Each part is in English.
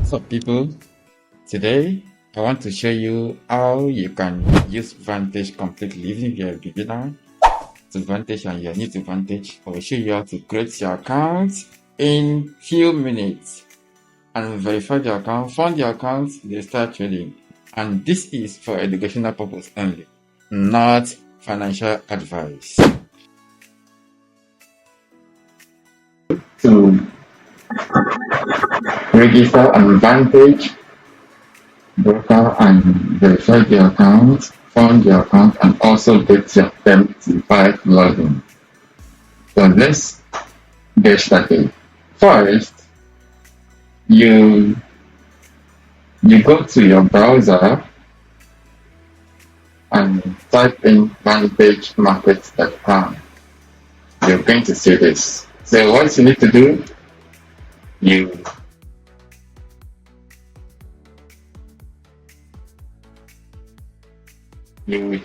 What's up, people? Today, I want to show you how you can use Vantage completely. Even if you're a beginner to Vantage and you're new to Vantage, I will show you how to create your account in few minutes and verify the account, fund the account, they start trading. And this is for educational purpose only, not financial advice. To register an Vantage broker and verify the account, fund the account, and also get your MT5 login. So let's get started. First, you go to your browser and type in vantagemarket.com. You're going to see this. So what you need to do, you you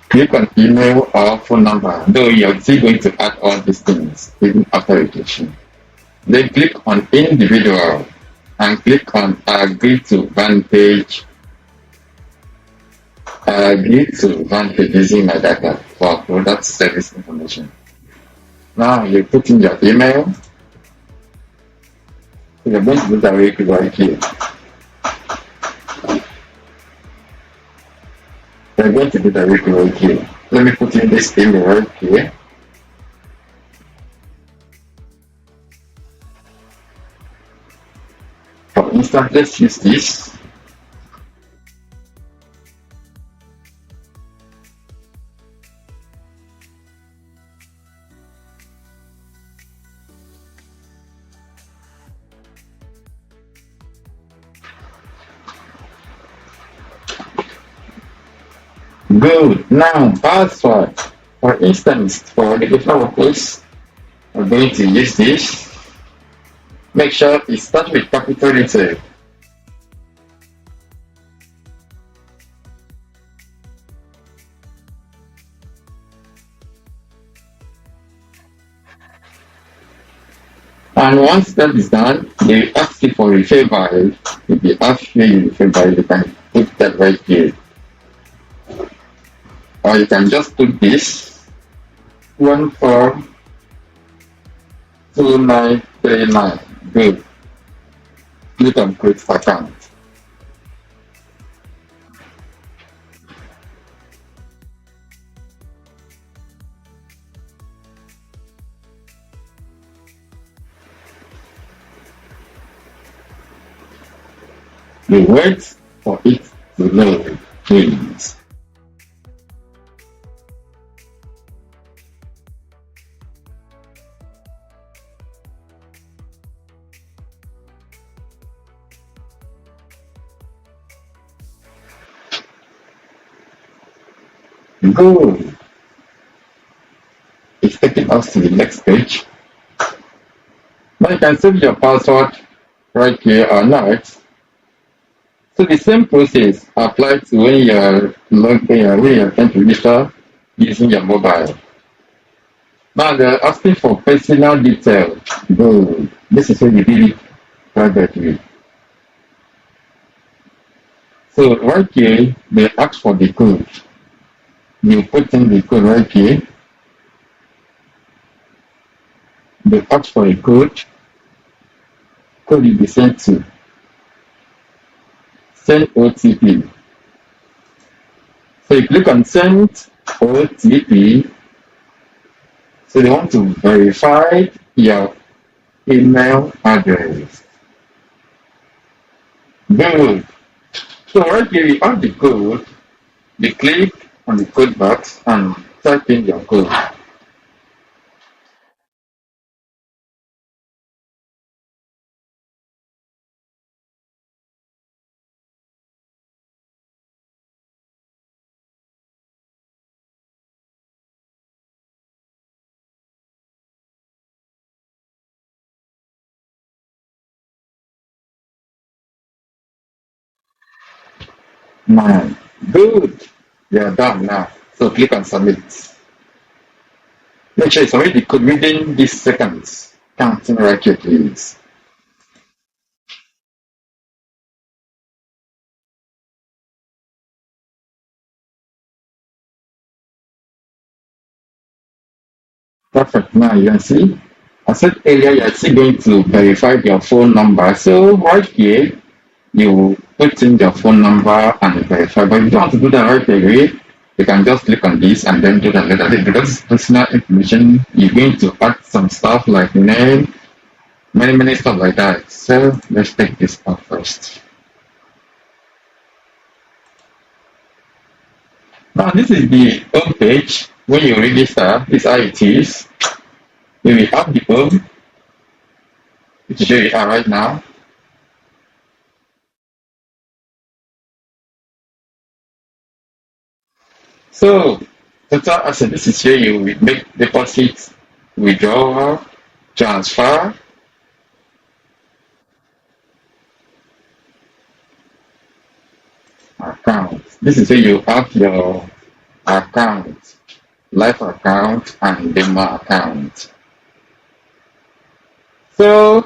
click on email or phone number, though you're still going to add all these things even after registration. Then click on individual and click on agree to Vantage. Agree to Vantage using my data for product service information. Now you put in your email. So you're going to do that right here. We're going to do that right here. Let me put in this email right here. For instance, let's use this. Good. Now, password. For instance, for educational purpose, we're going to use this. Make sure it starts with capital letter. And once that is done, they ask you for refer by. If they ask you refer by, you can put that right here. Or you can just put this 142939. Good. Click on create account. You wait for it to load, please. Good. It's taking us to the next page. Now you can save your password right here or not. So the same process applies to when you're when you're trying to register using your mobile. Now they're asking for personal details. Good. This is when you did it privately. So right here, they ask for the code. You put in the code right here. They ask for a code. Code will be sent to send OTP. So you click on send OTP. So they want to verify your email address. Good. So right here you have the code. You click on the code box and type in your code. Now, good. You're done now. So click on submit. Make sure you submit the code within these seconds. Counting right here, please. Perfect. Now you can see. I said earlier you're still going to verify your phone number. So right here, you put in your phone number and verify. But if you don't want to do that right away, you can just click on this and then do that later. Because it's personal information, you're going to add some stuff like name, many stuff like that. So let's take this off first. Now this is the home page. When you register, this is how it is. You will have the home, which is where you are right now. So total asset, this is where you will make deposits, withdrawal, transfer, account. This is where you have your account, life account and demo account. So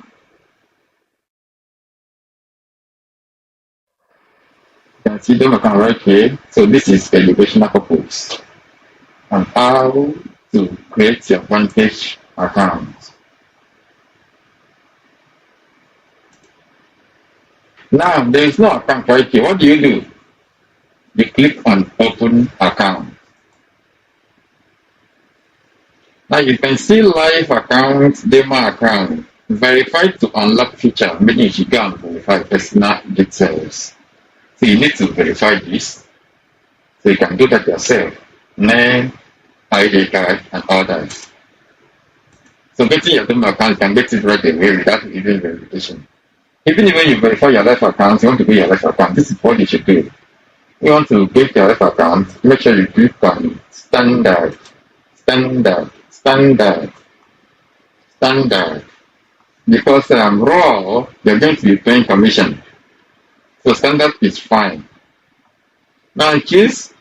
you can see demo account right here. So this is educational purpose on how to create your Vantage account. Now there is no account right here. What do? You click on open account. Now you can see live account, demo account, verify to unlock feature, meaning you should go and verify personal details. So you need to verify this. So you can do that yourself. Name, ID card, and all that. So getting your demo account, you can get it right away without even verification. Even when you verify your live account, you want to get your live account, this is what you should do. You want to get your live account, make sure you click on standard. Because raw, you're going to be paying commission. So standard is fine. Now choose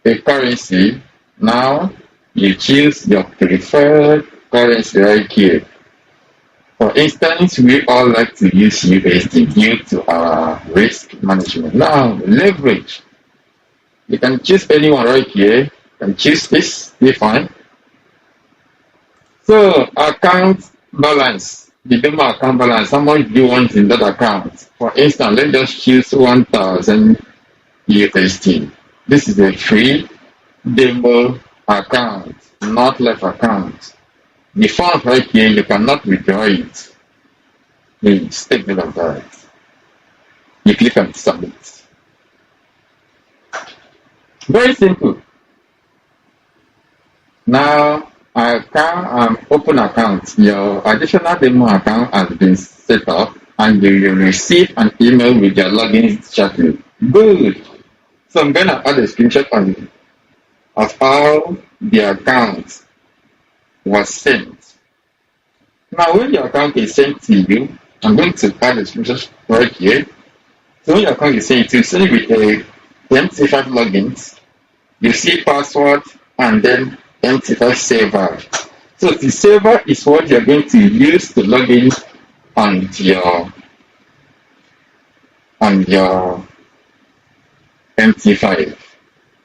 a currency. Now you choose your preferred currency right here. For instance, we all like to use USD due to our risk management. Now leverage. You can choose anyone right here. You can choose this, be fine. So account balance, the demo account balance, how much do you want in that account? For instance, let's just choose 1,000 USD. This is a free demo account, not live account. The fund right here, you cannot withdraw it. Please take note of that. You click on submit. Very simple. Now, open account. Your additional demo account has been set up and you will receive an email with your login shortly. Good. So I'm going to add a screenshot of how the account was sent. Now, when your account is sent to you, I'm going to add a screenshot right here. So when your account is sent to you, send it with a MT5 logins. You see password and then MT5 saver. So the saver is what you're going to use to log in on your MT5,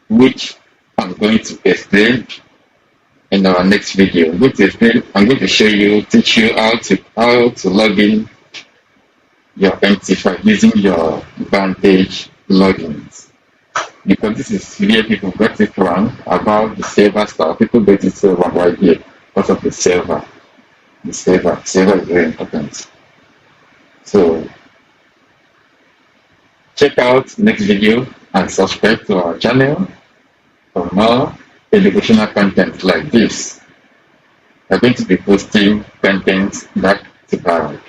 which I'm going to explain in our next video. I'm going to show you, teach you how to log in your MT5 using your Vantage logins. Because this is where people get it wrong about the saver stuff. People get it wrong right here because of the saver. The saver is very important. So check out next video and subscribe to our channel for more educational content like this. We're going to be posting content back to back.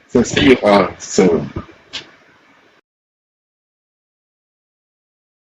So see you all soon.